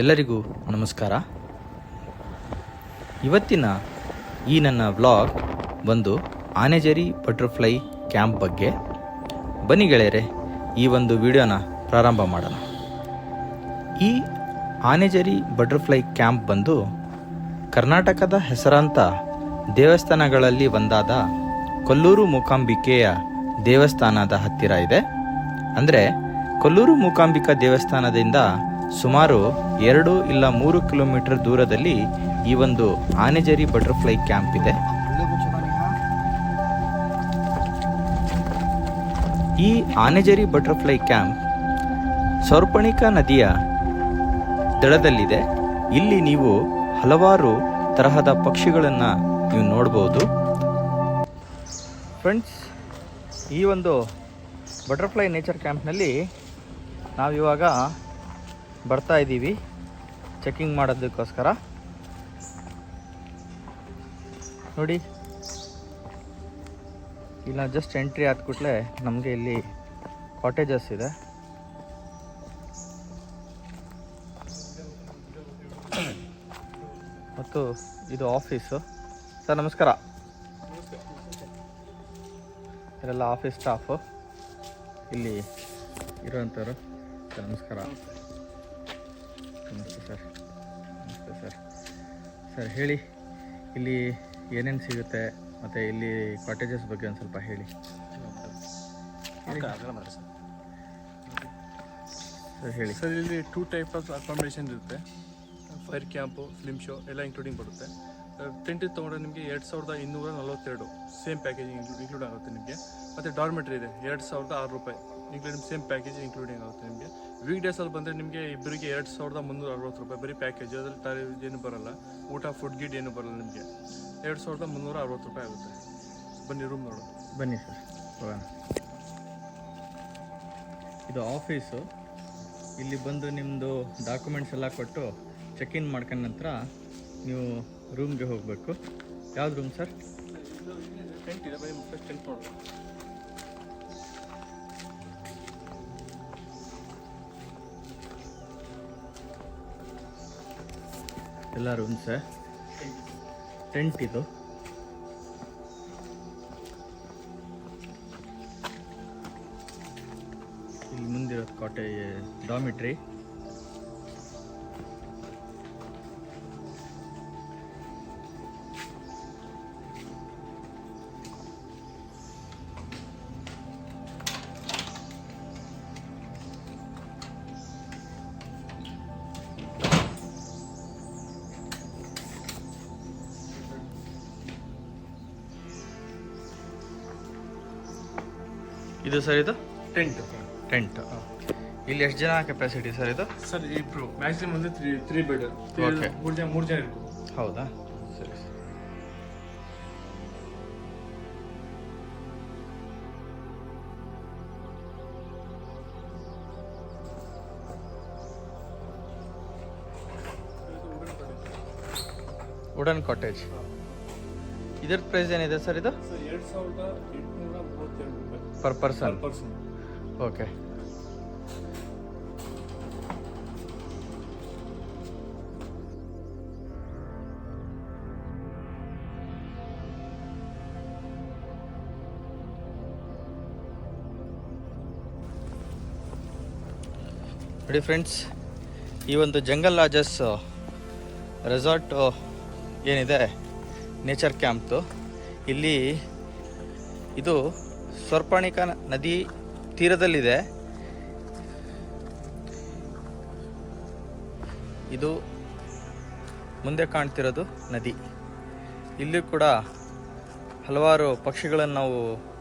ಎಲ್ಲರಿಗೂ ನಮಸ್ಕಾರ. ಇವತ್ತಿನ ಈ ನನ್ನ ವ್ಲಾಗ್ ಒಂದು ಆನೆಜರಿ ಬಟರ್ಫ್ಲೈ ಕ್ಯಾಂಪ್ ಬಗ್ಗೆ. ಬನ್ನಿ ಗೆಳೆಯರೆ, ಈ ಒಂದು ವಿಡಿಯೋನ ಪ್ರಾರಂಭ ಮಾಡೋಣ. ಈ ಆನೆಜರಿ ಬಟರ್ಫ್ಲೈ ಕ್ಯಾಂಪ್ ಬಂದು ಕರ್ನಾಟಕದ ಹೆಸರಾಂತ ದೇವಸ್ಥಾನಗಳಲ್ಲಿ ಒಂದಾದ ಕೊಲ್ಲೂರು ಮೂಕಾಂಬಿಕೆಯ ದೇವಸ್ಥಾನದ ಹತ್ತಿರ ಇದೆ. ಅಂದರೆ ಕೊಲ್ಲೂರು ಮೂಕಾಂಬಿಕಾ ದೇವಸ್ಥಾನದಿಂದ ಸುಮಾರು 2 ಇಲ್ಲ 3 ಕಿಲೋಮೀಟರ್ ದೂರದಲ್ಲಿ ಈ ಒಂದು ಆನೆಜರಿ ಬಟರ್ಫ್ಲೈ ಕ್ಯಾಂಪ್ ಇದೆ. ಈ ಆನೆಜರಿ ಬಟರ್ಫ್ಲೈ ಕ್ಯಾಂಪ್ ಸೌರ್ಪಣಿಕಾ ನದಿಯ ದಡದಲ್ಲಿದೆ. ಇಲ್ಲಿ ನೀವು ಹಲವಾರು ತರಹದ ಪಕ್ಷಿಗಳನ್ನು ನೀವು ನೋಡ್ಬೋದು. ಫ್ರೆಂಡ್ಸ್, ಈ ಒಂದು ಬಟರ್ಫ್ಲೈ ನೇಚರ್ ಕ್ಯಾಂಪ್ನಲ್ಲಿ ನಾವಿವಾಗ ಬರ್ತಾ ಇದ್ದೀವಿ ಚೆಕಿಂಗ್ ಮಾಡೋದಕ್ಕೋಸ್ಕರ. ನೋಡಿ, ಇಲ್ಲ ಜಸ್ಟ್ ಎಂಟ್ರಿ ಆದ ಕೂಡಲೇ ನಮಗೆ ಇಲ್ಲಿ ಕಾಟೇಜಸ್ ಇದೆ. ಮತ್ತು ಇದು ಆಫೀಸು. ಸರ್ ನಮಸ್ಕಾರ. ಇದೆಲ್ಲ ಆಫೀಸ್ ಸ್ಟಾಫು ಇಲ್ಲಿ ಇರೋವಂಥವ್ರು. ಸರ್ ನಮಸ್ಕಾರ. ನಮಸ್ತೆ ಸರ್. ನಮಸ್ತೆ ಸರ್. ಸರ್ ಹೇಳಿ, ಇಲ್ಲಿ ಏನೇನು ಸಿಗುತ್ತೆ ಮತ್ತು ಇಲ್ಲಿ ಕಾಟೇಜಸ್ ಬಗ್ಗೆ ಒಂದು ಸ್ವಲ್ಪ ಹೇಳಿ. ಸರ್ ಹೇಳಿ. ಸರ್, ಇಲ್ಲಿ 2 ಟೈಪ್ ಆಫ್ ಅಕಾಮಿಡೇಷನ್ ಇರುತ್ತೆ. ಫೈರ್ ಕ್ಯಾಂಪು, ಫಿಲ್ಮ್ ಶೋ ಎಲ್ಲ ಇನ್ಕ್ಲೂಡಿಂಗ್ ಬರುತ್ತೆ. ಟೆಂಟ್ ತೊಗೊಂಡ್ರೆ ನಿಮಗೆ 2242 ಸೇಮ್ ಪ್ಯಾಕೇಜ್ ಇನ್ಕ್ಲೂಡ್ ಆಗುತ್ತೆ ನಿಮಗೆ. ಮತ್ತು ಡಾರ್ಮೆಟ್ರಿ ಇದೆ 2606 ರೂಪಾಯಿ ಇನ್ಕ್ಲೂಡಿಂಗ್ ಸೇಮ್ ಪ್ಯಾಕೇಜ್ ಇನ್ಕ್ಲೂಡಿಂಗ್ ಆಗುತ್ತೆ ನಿಮಗೆ. ವೀಕ್ ಡೇಸಲ್ಲಿ ಬಂದರೆ ನಿಮಗೆ ಇಬ್ಬರಿಗೆ 2360 ರೂಪಾಯಿ ಬರೀ ಪ್ಯಾಕೇಜ್. ಅದ್ರಲ್ಲಿ ಟಾಯ್ಲೆಟ್ ಏನು ಬರೋಲ್ಲ, ಊಟ ಫುಡ್ ಗಿಡ್ ಏನು ಬರೋಲ್ಲ ನಿಮಗೆ. 2360 ರೂಪಾಯಿ ಆಗುತ್ತೆ. ಬನ್ನಿ ರೂಮ್ ನೋಡೋದು. ಬನ್ನಿ ಸರ್ ಹೋಗೋಣ. ಇದು ಆಫೀಸು. ಇಲ್ಲಿ ಬಂದು ನಿಮ್ಮದು ಡಾಕ್ಯುಮೆಂಟ್ಸ್ ಎಲ್ಲ ಕೊಟ್ಟು ಚೆಕ್ ಇನ್ ಮಾಡ್ಕೊಂಡ ನಂತರ ನೀವು ರೂಮ್ಗೆ ಹೋಗಬೇಕು. ಯಾವ್ದು ರೂಮ್ ಸರ್? ಟೆಂಟ್ ಇದೆ, ಬರೀ ಟೆಂಟ್ ನೋಡೋದು. ಎಲ್ಲ ರೂಮ್ಸ್. ಟೆಂಟ್ ಇದು. ಇಲ್ಲಿ ಮುಂದಿರೋದು ಕಾಟೇಜ್ ಡಾಮಿಟ್ರಿ. ಇದು ಸರ್, ಇದು ಟೆಂಟ್. ಇಲ್ಲಿ ಎಷ್ಟು ಜನ ಕೆಪಾಸಿಟಿ ಸರ್ ಇದು? ಸರ್ ಇಬ್ರು ಮ್ಯಾಕ್ಸಿಮಮ್ ಅಂದರೆ 3 ಬೆಡ್. ಓಕೆ, 3 ಜನ ಇರ್ಬೋದು. ಹೌದಾ? ಸರಿ. Wooden cottage. ಇದರ ಪ್ರೈಸ್ ಏನಿದೆ ಸರ್ ಇದು? 2832 ರೂಪಾಯಿ ಪರ್ ಪರ್ಸನ್. ಓಕೆ. ನೋಡಿ ಫ್ರೆಂಡ್ಸ್, ಈ ಒಂದು ಜಂಗಲ್ ಲಾಜಸ್ ರೆಸಾರ್ಟ್ ಏನಿದೆ ನೇಚರ್ ಕ್ಯಾಂಪ್ದು, ಇಲ್ಲಿ ಇದು ಸೌರ್ಪಣಿಕಾ ನದಿ ತೀರದಲ್ಲಿದೆ. ಇದು ಮುಂದೆ ಕಾಣ್ತಿರೋದು ನದಿ. ಇಲ್ಲಿ ಕೂಡ ಹಲವಾರು ಪಕ್ಷಿಗಳನ್ನು ನಾವು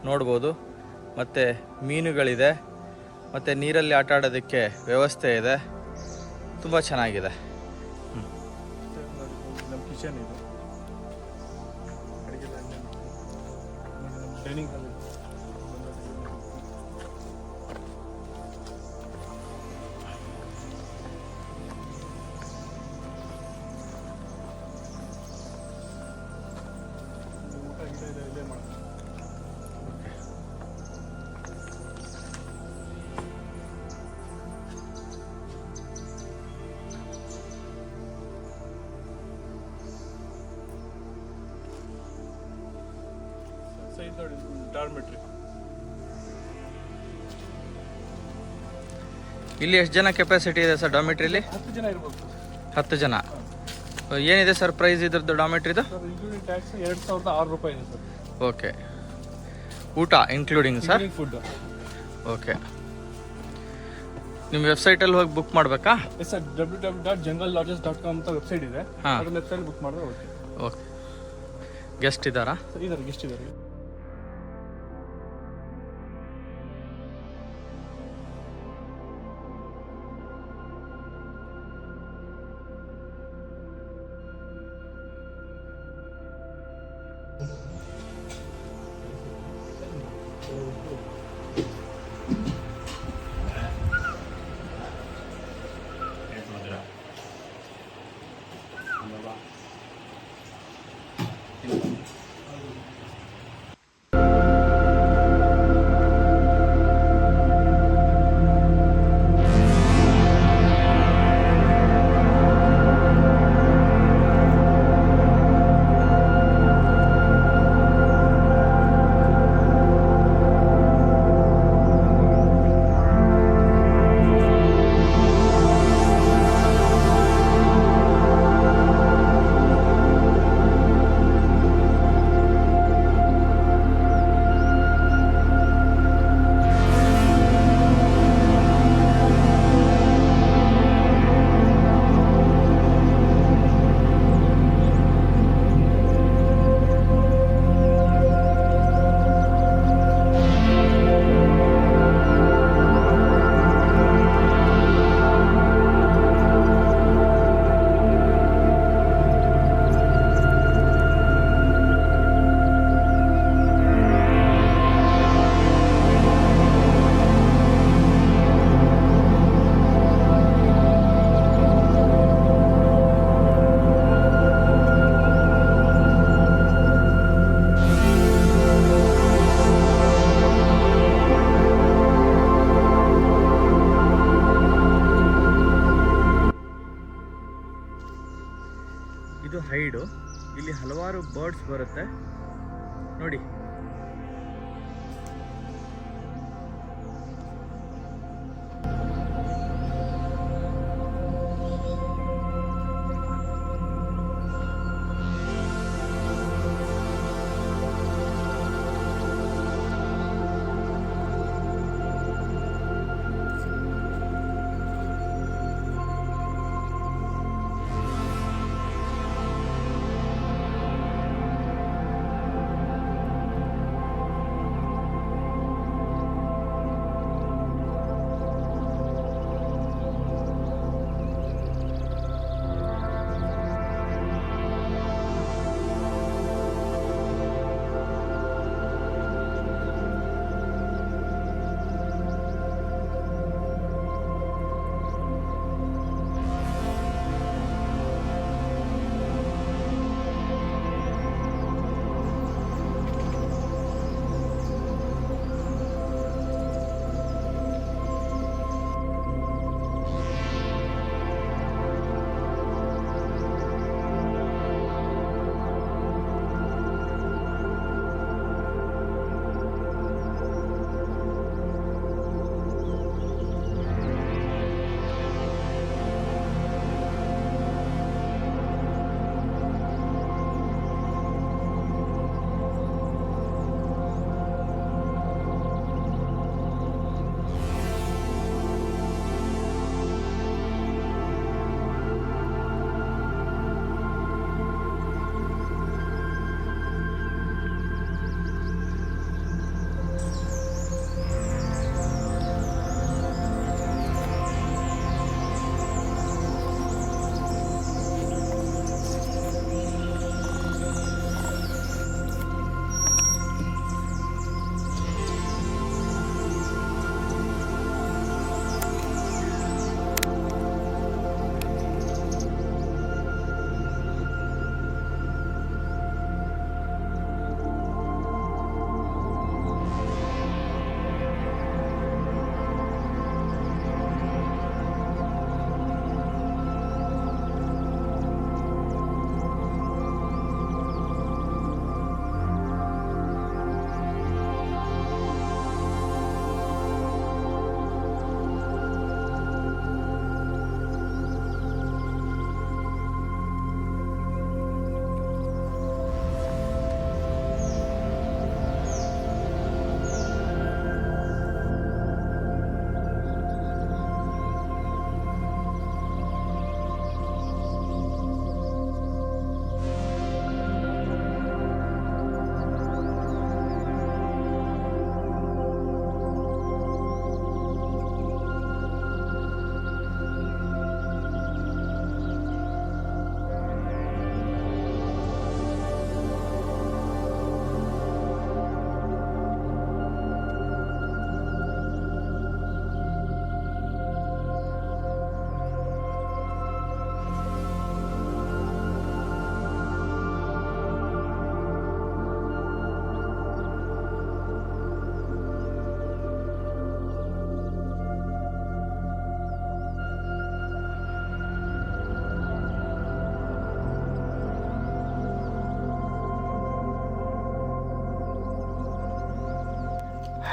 ನೋಡ್ಬೋದು. ಮತ್ತು ಮೀನುಗಳಿದೆ, ಮತ್ತು ನೀರಲ್ಲಿ ಆಟ ಆಡೋದಕ್ಕೆ ವ್ಯವಸ್ಥೆ ಇದೆ. ತುಂಬ ಚೆನ್ನಾಗಿದೆ. ನಮ್ಮ ಕಿಚನ್ ಇದು, ಅಡುಗೆ ಡೈನಿಂಗ್ ಹಾಲ್. ಇದು ನೋಡಿ ಡಾರ್ಮೆಟ್ರಿ. ಇಲ್ಲಿ ಎಷ್ಟು ಜನ ಕೆಪಾಸಿಟಿ ಇದೆ ಸರ್ ಡಾಮಿಟ್ರಿಲಿ? 10 ಜನ ಇರ್ಬೋದು. 10 ಜನ. ಏನಿದೆ ಸರ್ ಪ್ರೈಸ್ ಇದ್ರದ್ದು ಡಾಮಿಟ್ರಿದು? ಸರ್ ಇನ್ಕ್ಲೂಡಿಂಗ್ ಟ್ಯಾಕ್ಸ್ 2,600 ರೂಪಾಯಿ ಇದೆ ಸರ್. ಓಕೆ, ಊಟ ಇನ್ಕ್ಲೂಡಿಂಗ್ ಸರ್? ಫುಡ್. ಓಕೆ, ನಿಮ್ಮ ವೆಬ್ಸೈಟಲ್ಲಿ ಹೋಗಿ ಬುಕ್ ಮಾಡಬೇಕಾ? ಎಸ್ ಸರ್, www.jungallodges.com ಅಂತ ವೆಬ್ಸೈಟ್ ಇದೆ. ಹಾಂ, ಅದನ್ನ ವೆಬ್ಸೈಟ್ ಬುಕ್ ಮಾಡಿದ್ರೆ ಓಕೆ. ಓಕೆ. ಗೆಸ್ಟ್ ಇದ್ದಾರಾ? ಇದ್ದಾರೆ, ಗೆಸ್ಟ್ ಇದ್ದಾರೆ. ಇದು ಹೈಡು. ಇಲ್ಲಿ ಹಲವಾರು ಬರ್ಡ್ಸ್ ಬರುತ್ತೆ ನೋಡಿ.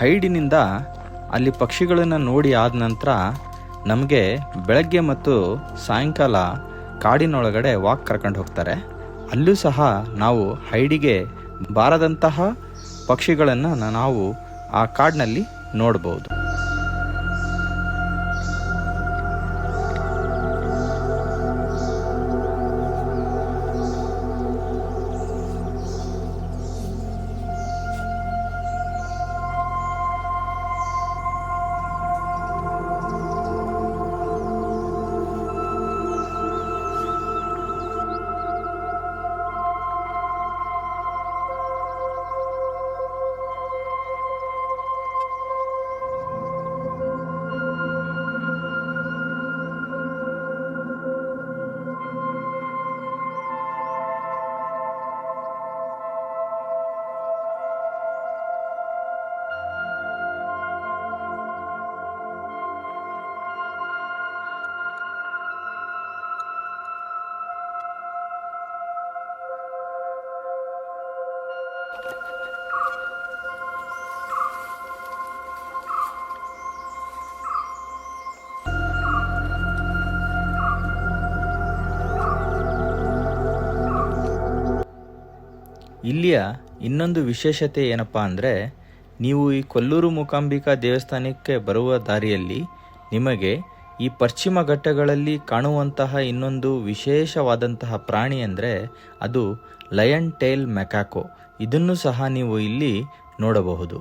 ಹೈಡಿನಿಂದ ಅಲ್ಲಿ ಪಕ್ಷಿಗಳನ್ನು ನೋಡಿ ಆದ ನಂತರ ನಮಗೆ ಬೆಳಗ್ಗೆ ಮತ್ತು ಸಾಯಂಕಾಲ ಕಾಡಿನೊಳಗಡೆ ವಾಕ್ ಕರ್ಕೊಂಡು ಹೋಗ್ತಾರೆ. ಅಲ್ಲೂ ಸಹ ನಾವು ಹೈಡಿಗೆ ಬಾರದಂತಹ ಪಕ್ಷಿಗಳನ್ನು ನಾವು ಆ ಕಾಡಿನಲ್ಲಿ ನೋಡ್ಬೋದು. ಇಲ್ಲಿಯ ಇನ್ನೊಂದು ವಿಶೇಷತೆ ಏನಪ್ಪ ಅಂದರೆ, ನೀವು ಈ ಕೊಲ್ಲೂರು ಮೂಕಾಂಬಿಕಾ ದೇವಸ್ಥಾನಕ್ಕೆ ಬರುವ ದಾರಿಯಲ್ಲಿ ನಿಮಗೆ ಈ ಪಶ್ಚಿಮ ಘಟ್ಟಗಳಲ್ಲಿ ಕಾಣುವಂತಹ ಇನ್ನೊಂದು ವಿಶೇಷವಾದಂತಹ ಪ್ರಾಣಿ ಅಂದರೆ ಅದು ಲಯನ್ ಟೇಲ್ ಮ್ಯಾಕಾಕೋ. ಇದನ್ನು ಸಹ ನೀವು ಇಲ್ಲಿ ನೋಡಬಹುದು.